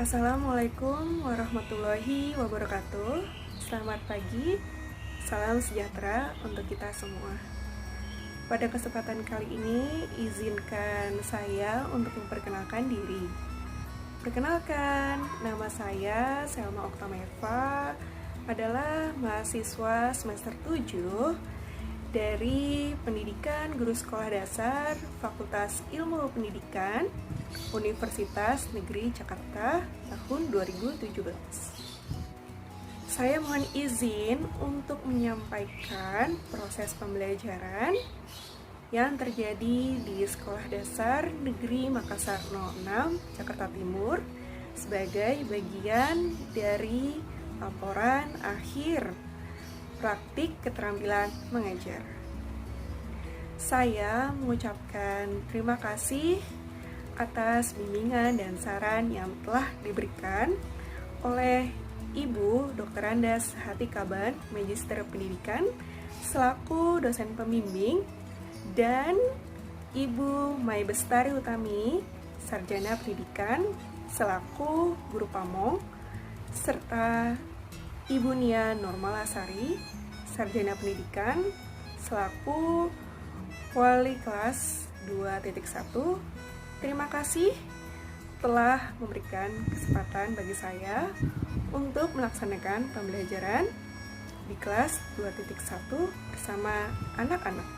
Assalamualaikum warahmatullahi wabarakatuh. Selamat pagi, salam sejahtera untuk kita semua. Pada kesempatan kali ini, izinkan saya untuk memperkenalkan diri. Perkenalkan, nama saya Selma Oktameva, adalah mahasiswa semester 7 dari Pendidikan Guru Sekolah Dasar Fakultas Ilmu Pendidikan Universitas Negeri Jakarta tahun 2017. Saya mohon izin untuk menyampaikan proses pembelajaran yang terjadi di Sekolah Dasar Negeri Makassar 06 Jakarta Timur sebagai bagian dari laporan akhir praktik keterampilan mengajar. Saya mengucapkan terima kasih atas bimbingan dan saran yang telah diberikan oleh Ibu Dr. Andas Hati Kaban, Magister Pendidikan, selaku dosen pembimbing, dan Ibu Mai Bestari Utami, Sarjana Pendidikan, selaku guru pamong, serta Ibu Nia Normalasari, Sarjana Pendidikan, selaku wali kelas 2.1. Terima kasih telah memberikan kesempatan bagi saya untuk melaksanakan pembelajaran di kelas 2.1 bersama anak-anak.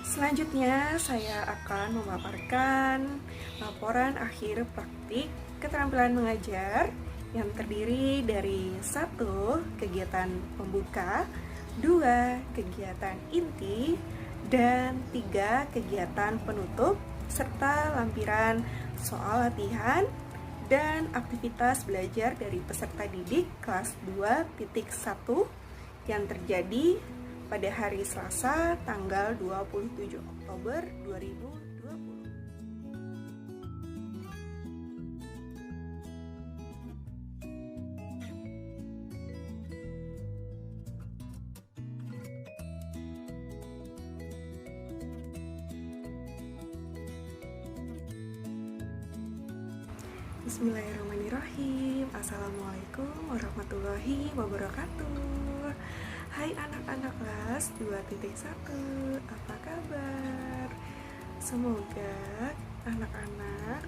Selanjutnya, saya akan memaparkan laporan akhir praktik keterampilan mengajar yang terdiri dari 1. Kegiatan pembuka, 2. Kegiatan inti, dan 3. Kegiatan penutup, serta lampiran soal latihan dan aktivitas belajar dari peserta didik kelas 2.1 yang terjadi pada hari Selasa tanggal 27 Oktober 2020. Bismillahirrahmanirrahim. Assalamualaikum warahmatullahi wabarakatuh. Hai anak-anak kelas 2.1, apa kabar? Semoga anak-anak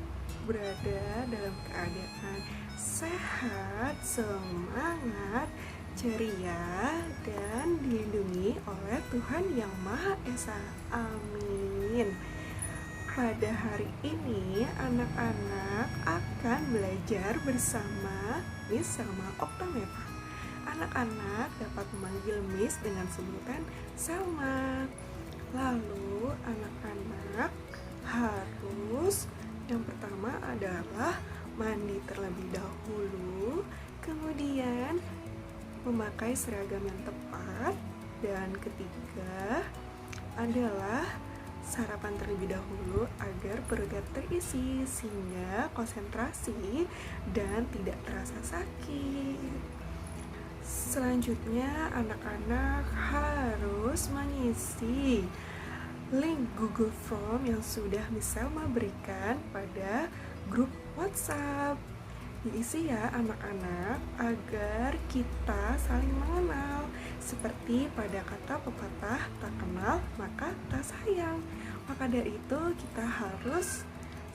berada dalam keadaan sehat, semangat, ceria, dan dilindungi oleh Tuhan Yang Maha Esa. Amin. Pada hari ini, anak-anak akan belajar bersama Miss Selma Oktameva. Anak-anak dapat memanggil Miss dengan sebutan Selma. Lalu, anak-anak harus yang pertama adalah mandi terlebih dahulu, kemudian memakai seragam yang tepat, dan ketiga adalah sarapan terlebih dahulu agar perutnya terisi sehingga konsentrasi dan tidak terasa sakit. Selanjutnya, anak-anak harus mengisi link Google Form yang sudah Miss Selma berikan pada grup WhatsApp. Diisi ya anak-anak agar kita saling mengenal. Seperti pada kata pepatah, tak kenal maka tak sayang. Maka dari itu kita harus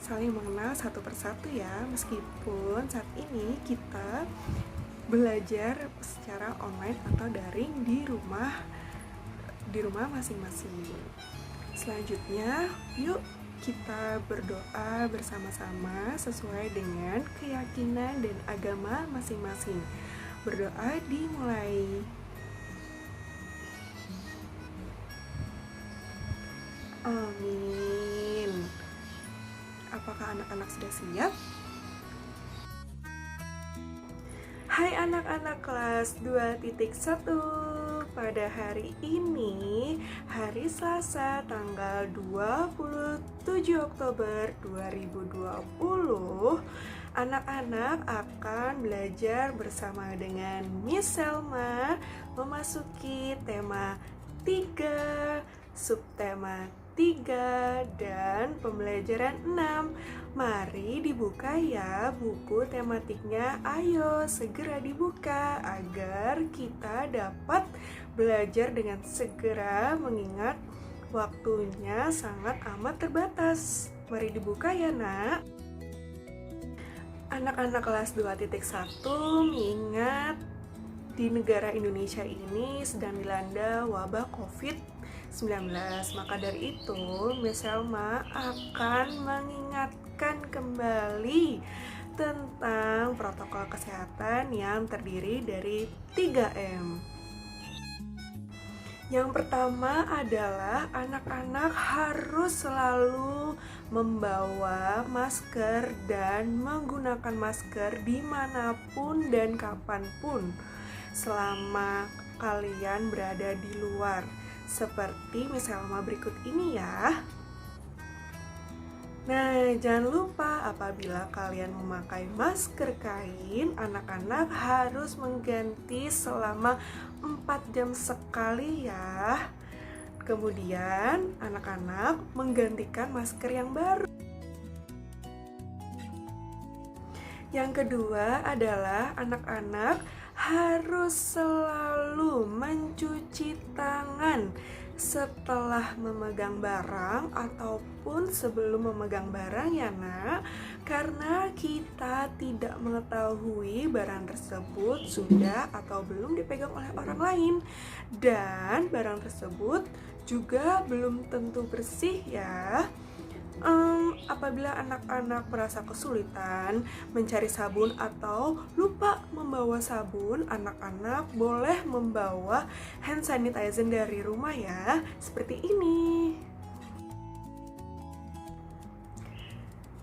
saling mengenal satu persatu ya. Meskipun saat ini kita belajar secara online atau daring di rumah masing-masing. Selanjutnya, yuk kita berdoa bersama-sama sesuai dengan keyakinan dan agama masing-masing. Berdoa dimulai. Amin. Apakah anak-anak sudah siap? Hai anak-anak kelas 2.1, pada hari ini, hari Selasa tanggal 27 Oktober 2020, anak-anak akan belajar bersama dengan Miss Selma memasuki tema 3, subtema 3 dan pembelajaran 6. Mari dibuka ya buku tematiknya. Ayo segera dibuka agar kita dapat belajar dengan segera, mengingat waktunya sangat amat terbatas. Mari dibuka ya nak. Anak-anak kelas 2.1 mengingat di negara Indonesia ini sedang dilanda wabah COVID-19. Maka dari itu, Miss Selma akan mengingatkan kembali tentang protokol kesehatan yang terdiri dari 3M. Yang pertama adalah anak-anak harus selalu membawa masker dan menggunakan masker dimanapun dan kapanpun selama kalian berada di luar, seperti misalnya berikut ini ya. Nah, jangan lupa apabila kalian memakai masker kain, anak-anak harus mengganti selama 4 jam sekali ya. Kemudian anak-anak menggantikan masker yang baru. Yang kedua adalah anak-anak harus selalu mencuci tangan setelah memegang barang ataupun sebelum memegang barang ya nak, karena kita tidak mengetahui barang tersebut sudah atau belum dipegang oleh orang lain, dan barang tersebut juga belum tentu bersih ya. Apabila anak-anak merasa kesulitan mencari sabun atau lupa membawa sabun, anak-anak boleh membawa hand sanitizer dari rumah ya, seperti ini.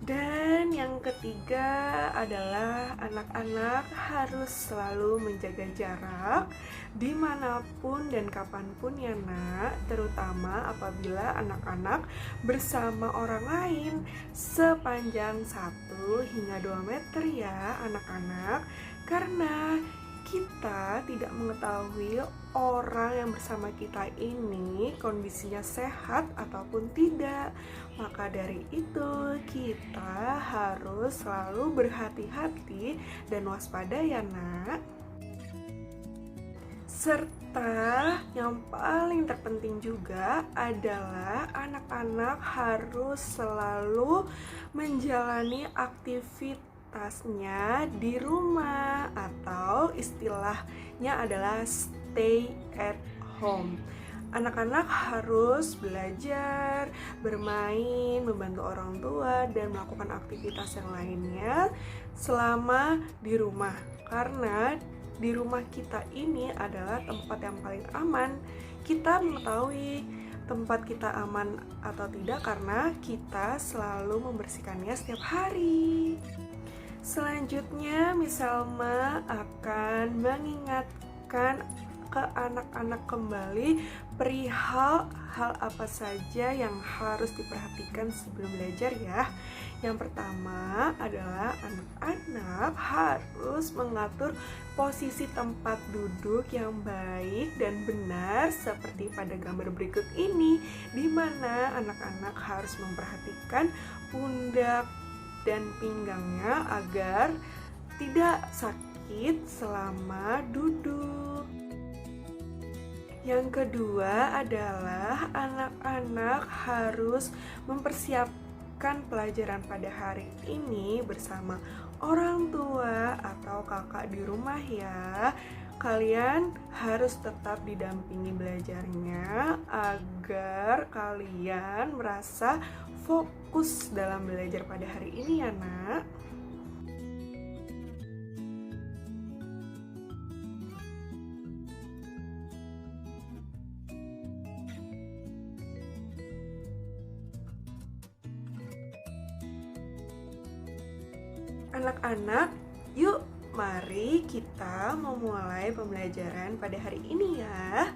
Dan yang ketiga adalah anak-anak harus selalu menjaga jarak dimanapun dan kapanpun ya nak, terutama apabila anak-anak bersama orang lain sepanjang 1 hingga 2 meter ya anak-anak, karena kita tidak mengetahui orang yang bersama kita ini kondisinya sehat ataupun tidak. Maka dari itu kita harus selalu berhati-hati dan waspada ya nak. Serta yang paling terpenting juga adalah anak-anak harus selalu menjalani aktivitasnya di rumah, atau istilahnya adalah stay at home. Anak-anak harus belajar, bermain, membantu orang tua, dan melakukan aktivitas yang lainnya selama di rumah, karena di rumah kita ini adalah tempat yang paling aman. Kita mengetahui tempat kita aman atau tidak karena kita selalu membersihkannya setiap hari. Selanjutnya, Miss Salma akan mengingatkan ke anak-anak kembali perihal hal apa saja yang harus diperhatikan sebelum belajar ya. Yang pertama adalah anak-anak harus mengatur posisi tempat duduk yang baik dan benar seperti pada gambar berikut ini, di mana anak-anak harus memperhatikan pundak dan pinggangnya agar tidak sakit selama duduk. Yang kedua adalah anak-anak harus mempersiapkan pelajaran pada hari ini bersama orang tua atau kakak di rumah ya. Kalian harus tetap didampingi belajarnya agar kalian merasa fokus dalam belajar pada hari ini ya nak. Anak-anak, yuk mari kita memulai pembelajaran pada hari ini ya.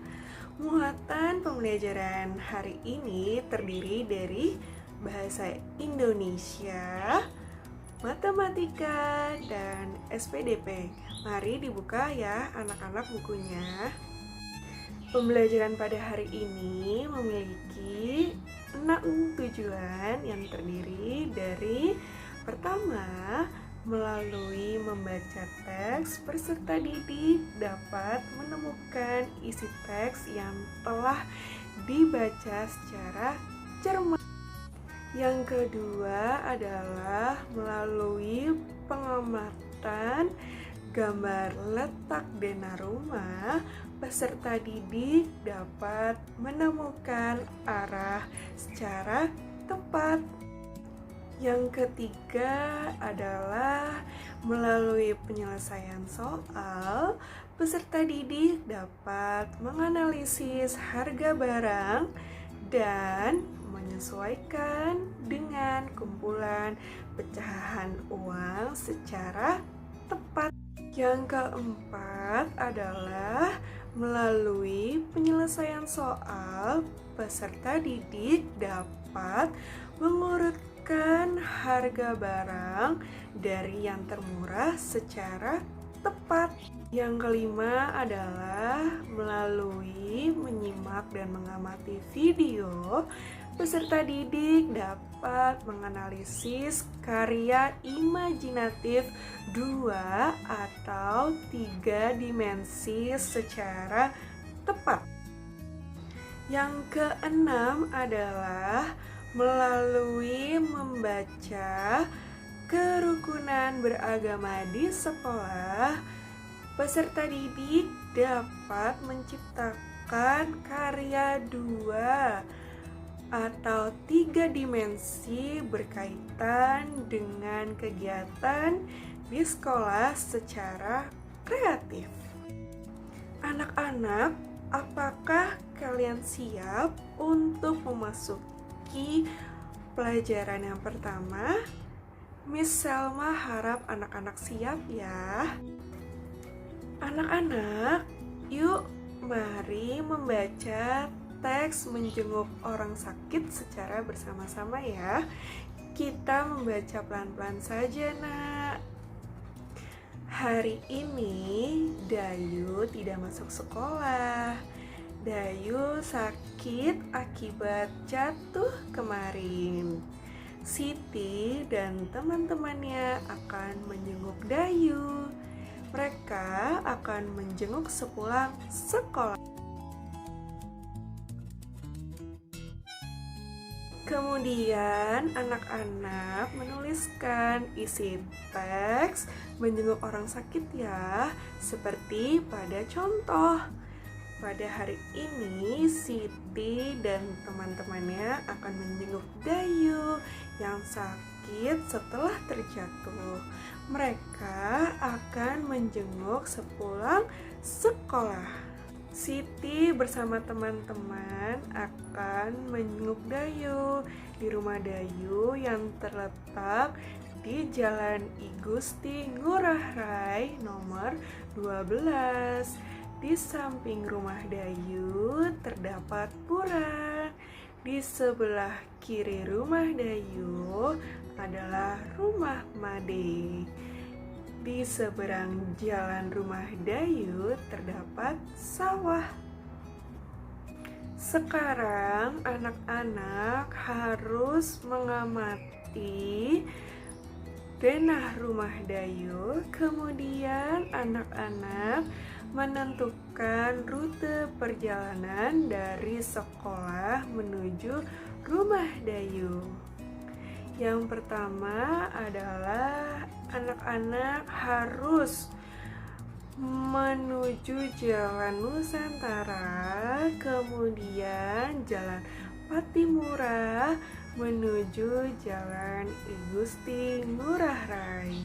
Muatan pembelajaran hari ini terdiri dari bahasa Indonesia, matematika, dan SPDP. Mari dibuka ya anak-anak bukunya. Pembelajaran pada hari ini memiliki 6 tujuan yang terdiri dari pertama, melalui membaca teks, peserta didik dapat menemukan isi teks yang telah dibaca secara cermat. Yang kedua adalah melalui pengamatan gambar letak denah rumah, peserta didik dapat menemukan arah secara tepat. Yang ketiga adalah melalui penyelesaian soal, peserta didik dapat menganalisis harga barang dan menyesuaikan dengan kumpulan pecahan uang secara tepat. Yang keempat adalah melalui penyelesaian soal, peserta didik dapat mengurutkan harga barang dari yang termurah secara tepat. Yang kelima adalah melalui menyimak dan mengamati video, peserta didik dapat menganalisis karya imajinatif 2 atau 3 dimensi secara tepat. Yang keenam adalah melalui membaca kerukunan beragama di sekolah, peserta didik dapat menciptakan karya 2 atau 3 dimensi berkaitan dengan kegiatan di sekolah secara kreatif. Anak-anak, apakah kalian siap untuk memasuki pelajaran yang pertama? Miss Selma harap anak-anak siap ya. Anak-anak, yuk mari membaca teks menjenguk orang sakit secara bersama-sama ya. Kita membaca pelan-pelan saja, Nak. Hari ini Dayu tidak masuk sekolah. Dayu sakit akibat jatuh kemarin. Siti dan teman-temannya akan menjenguk Dayu. Mereka akan menjenguk sepulang sekolah. Kemudian anak-anak menuliskan isi teks menjenguk orang sakit ya, seperti pada contoh. Pada hari ini Siti dan teman-temannya akan menjenguk Dayu yang sakit setelah terjatuh. Mereka akan menjenguk sepulang sekolah. Siti bersama teman-teman akan menjenguk Dayu di rumah Dayu yang terletak di Jalan I Gusti Ngurah Rai nomor 12. Di samping rumah Dayu terdapat pura. Di sebelah kiri rumah Dayu adalah rumah Made. Di seberang jalan rumah Dayu terdapat sawah. Sekarang anak-anak harus mengamati denah rumah Dayu. Kemudian anak-anak menentukan rute perjalanan dari sekolah menuju rumah Dayu. Yang pertama adalah anak-anak harus menuju Jalan Nusantara, kemudian Jalan Patimura menuju Jalan I Gusti Ngurah Rai.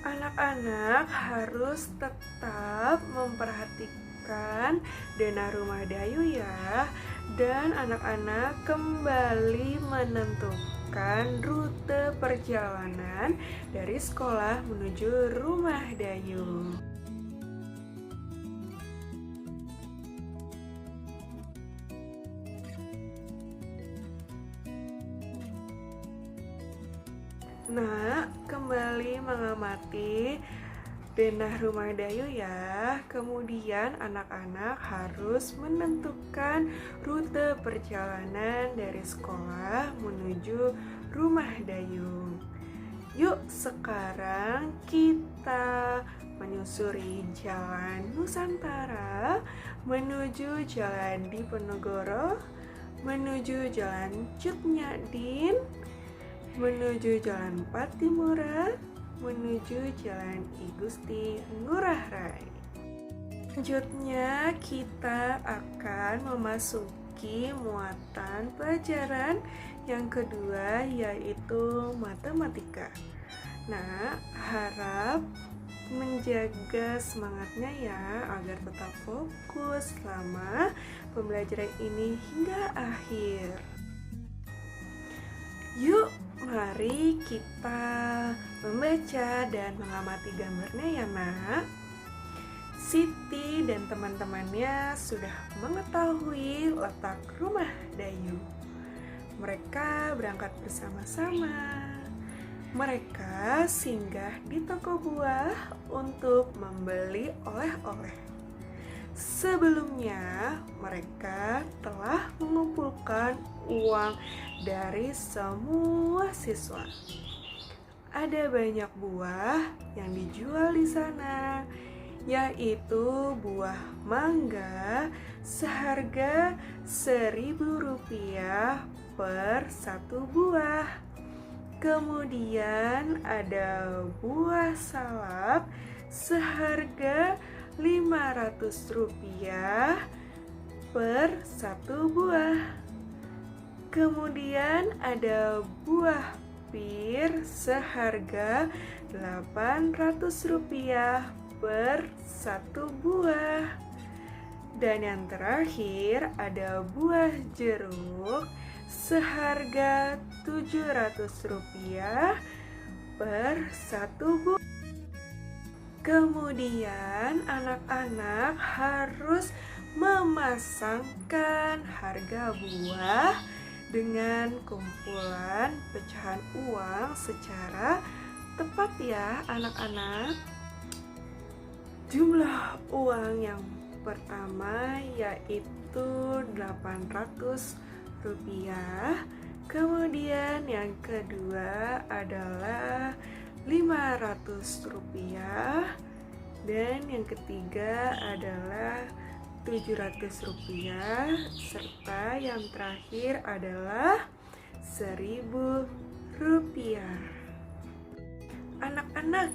Anak-anak harus tetap memperhatikan denah rumah Dayu ya, dan anak-anak kembali menentukan rute perjalanan dari sekolah menuju rumah Dayu. Nah, kembali mengamati denah rumah Dayu ya. Kemudian anak-anak harus menentukan rute perjalanan dari sekolah menuju rumah Dayu. Yuk sekarang kita menyusuri Jalan Nusantara menuju Jalan Diponegoro, menuju Jalan Cut Nyak-Dien, menuju Jalan Pattimura, menuju Jalan I Gusti Ngurah Rai. Selanjutnya kita akan memasuki muatan pelajaran yang kedua, yaitu matematika. Nah, harap menjaga semangatnya ya agar tetap fokus selama pembelajaran ini hingga akhir. Yuk, mari kita membaca dan mengamati gambarnya ya nak. Siti dan teman-temannya sudah mengetahui letak rumah Dayu. Mereka berangkat bersama-sama. Mereka singgah di toko buah untuk membeli oleh-oleh. Sebelumnya, mereka telah mengumpulkan uang dari semua siswa. Ada banyak buah yang dijual di sana, yaitu buah mangga seharga Rp1.000 per satu buah. Kemudian ada buah salap seharga Rp500 per satu buah. Kemudian ada buah pir seharga Rp800 per satu buah. Dan yang terakhir ada buah jeruk seharga Rp700 per satu buah. Kemudian anak-anak harus memasangkan harga buah dengan kumpulan pecahan uang secara tepat ya anak-anak. Jumlah uang yang pertama yaitu Rp800. Kemudian yang kedua adalah Rp500 dan yang ketiga adalah Rp700 serta yang terakhir adalah Rp1.000. Anak-anak,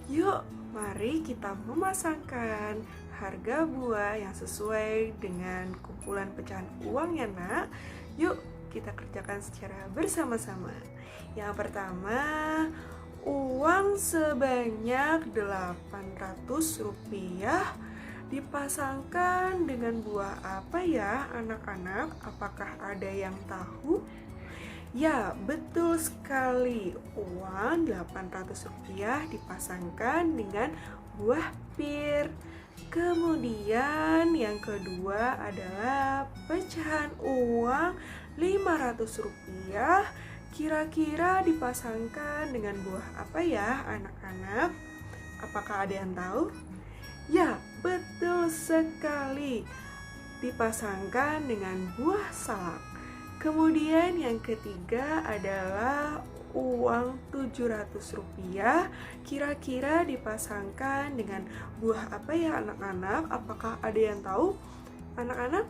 yuk mari kita memasangkan harga buah yang sesuai dengan kumpulan pecahan uang ya nak. Yuk kita kerjakan secara bersama-sama. Yang pertama, uang sebanyak Rp800 dipasangkan dengan buah apa ya anak-anak? Apakah ada yang tahu? Ya, betul sekali. Uang Rp800 dipasangkan dengan buah pir. Kemudian yang kedua adalah pecahan uang Rp500. Kira-kira dipasangkan dengan buah apa ya anak-anak? Apakah ada yang tahu? Ya, betul sekali. Dipasangkan dengan buah salak. Kemudian yang ketiga adalah uang Rp700. Kira-kira dipasangkan dengan buah apa ya anak-anak? Apakah ada yang tahu anak-anak?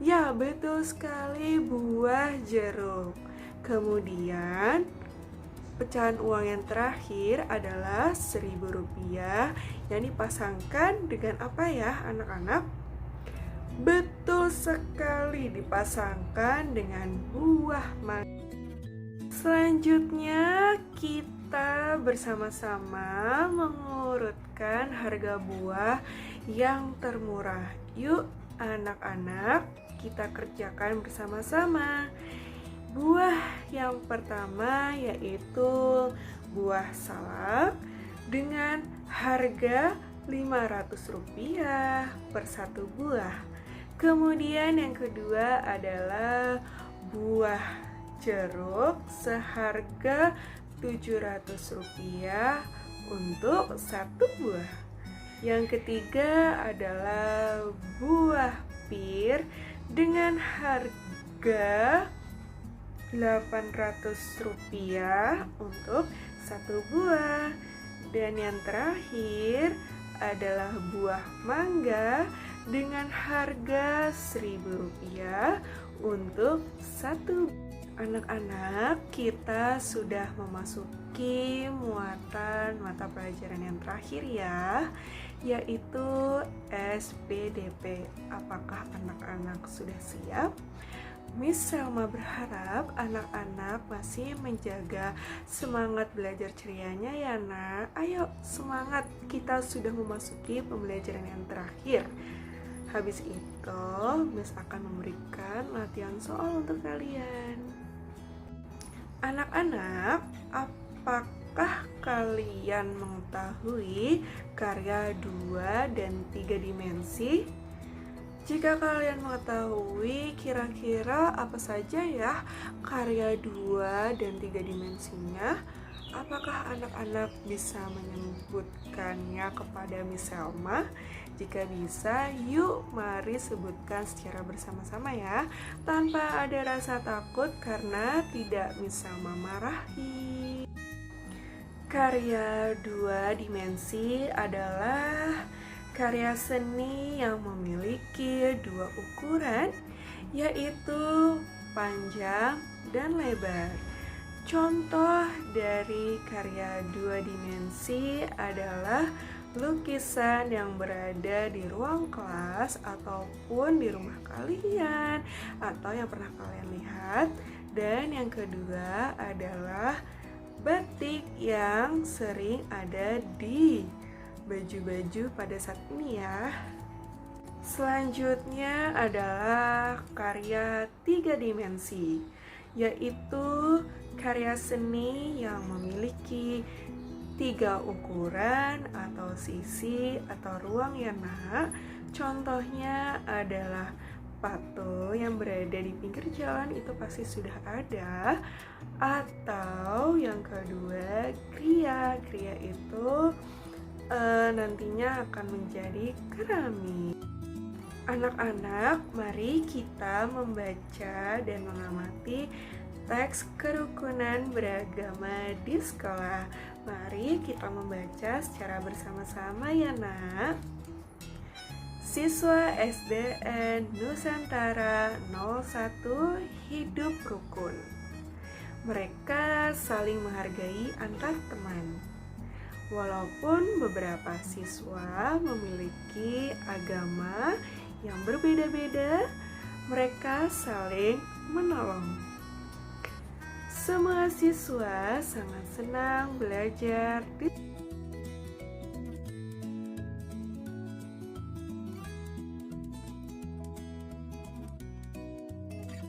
Ya, betul sekali, buah jeruk. Kemudian pecahan uang yang terakhir adalah Rp1.000 yang dipasangkan dengan apa ya anak-anak? Betul sekali, dipasangkan dengan buah mangga. Selanjutnya kita bersama-sama mengurutkan harga buah yang termurah. Yuk anak-anak, kita kerjakan bersama-sama. Buah yang pertama yaitu buah salak dengan harga Rp500 per satu buah. Kemudian yang kedua adalah buah jeruk seharga Rp700 untuk 1 buah. Yang ketiga adalah buah pir dengan harga Rp800 untuk 1 buah. Dan yang terakhir adalah buah mangga dengan harga Rp1.000 untuk 1. Anak-anak, kita sudah memasuki muatan mata pelajaran yang terakhir ya, yaitu SPDP. Apakah anak-anak sudah siap? Miss Selma berharap anak-anak masih menjaga semangat belajar cerianya ya nak. Ayo semangat, kita sudah memasuki pembelajaran yang terakhir. Habis itu Miss akan memberikan latihan soal untuk kalian. Anak-anak, apakah kalian mengetahui karya 2 dan 3 dimensi? Jika kalian mengetahui, kira-kira apa saja ya karya 2 dan 3 dimensinya? Apakah anak-anak bisa menyebutkannya kepada Miss Selma? Jika bisa, yuk mari sebutkan secara bersama-sama ya, tanpa ada rasa takut karena tidak Miss Selma marahi. Karya 2 dimensi adalah karya seni yang memiliki 2 ukuran, yaitu panjang dan lebar. Contoh dari karya 2 dimensi adalah lukisan yang berada di ruang kelas ataupun di rumah kalian atau yang pernah kalian lihat. Dan yang kedua adalah batik yang sering ada di baju-baju pada saat ini ya. Selanjutnya adalah karya 3 dimensi, yaitu karya seni yang memiliki 3 ukuran atau sisi atau ruang ya nak. Contohnya adalah patung yang berada di pinggir jalan, itu pasti sudah ada. Atau yang kedua kria itu nantinya akan menjadi keramik. Anak-anak, mari kita membaca dan mengamati teks kerukunan beragama di sekolah. Mari kita membaca secara bersama-sama ya nak. Siswa SDN Nusantara 01 hidup rukun. Mereka saling menghargai antar teman. Walaupun beberapa siswa memiliki agama yang berbeda-beda, mereka saling menolong. Semua siswa sangat senang belajar di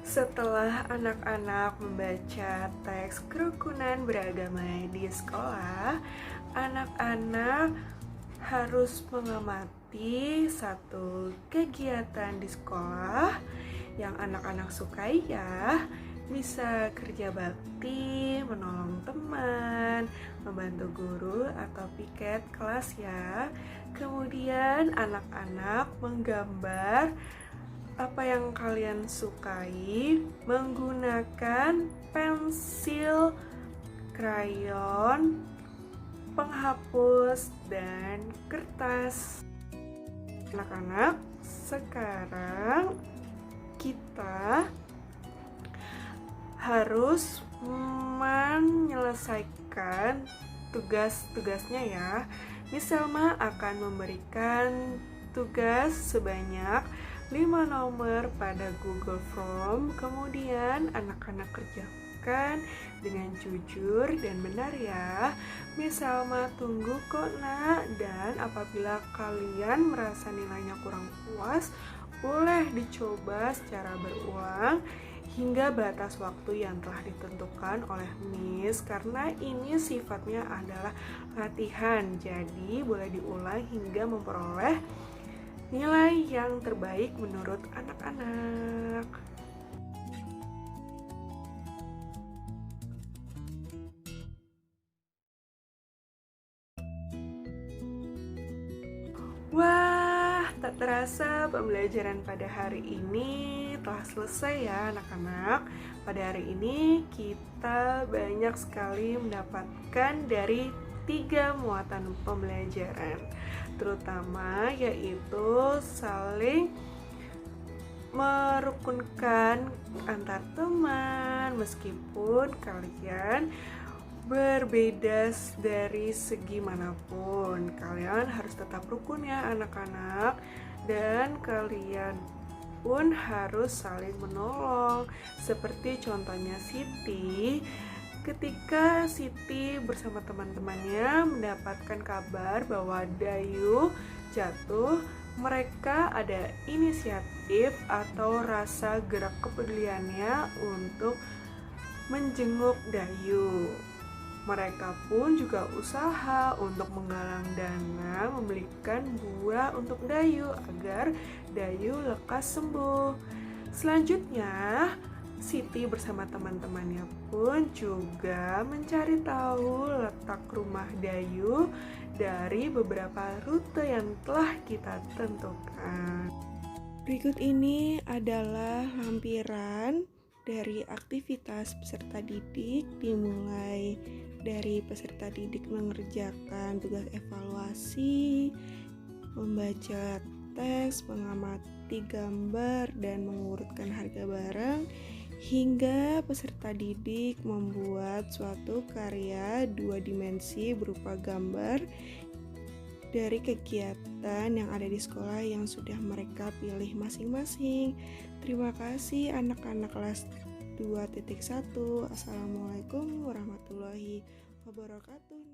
Setelah anak-anak membaca teks kerukunan beragama di sekolah, anak-anak harus mengamati satu kegiatan di sekolah yang anak-anak sukai ya. Bisa kerja bakti, menolong teman, membantu guru atau piket kelas ya. Kemudian anak-anak menggambar apa yang kalian sukai menggunakan pensil, krayon, penghapus, dan kertas. Anak-anak, sekarang kita harus menyelesaikan tugas-tugasnya ya. Miss Selma akan memberikan tugas sebanyak 5 nomor pada Google Form. Kemudian anak-anak kerjakan dengan jujur dan benar ya. Miss Selma tunggu kok nak. Dan apabila kalian merasa nilainya kurang puas, boleh dicoba secara berulang hingga batas waktu yang telah ditentukan oleh Miss, karena ini sifatnya adalah latihan, jadi boleh diulang hingga memperoleh nilai yang terbaik menurut anak-anak. Wah, tak terasa pembelajaran pada hari ini telah selesai ya anak-anak. Pada hari ini kita banyak sekali mendapatkan dari 3 muatan pembelajaran, terutama yaitu saling merukunkan antar teman meskipun kalian berbeda dari segi manapun. Kalian harus tetap rukun ya anak-anak, dan kalian pun harus saling menolong. Seperti contohnya Siti, ketika Siti bersama teman-temannya mendapatkan kabar bahwa Dayu jatuh, mereka ada inisiatif atau rasa gerak kepeduliannya untuk menjenguk Dayu. Mereka pun juga usaha untuk menggalang dana membelikan buah untuk Dayu agar Dayu lekas sembuh. Selanjutnya, Siti bersama teman-temannya pun juga mencari tahu letak rumah Dayu dari beberapa rute yang telah kita tentukan. Berikut ini adalah lampiran dari aktivitas peserta didik, dimulai dari peserta didik mengerjakan tugas evaluasi, membaca teks, mengamati gambar, dan mengurutkan harga barang, hingga peserta didik membuat suatu karya 2 dimensi berupa gambar dari kegiatan yang ada di sekolah yang sudah mereka pilih masing-masing. Terima kasih anak-anak kelas 2.1. Assalamualaikum warahmatullahi wabarakatuh.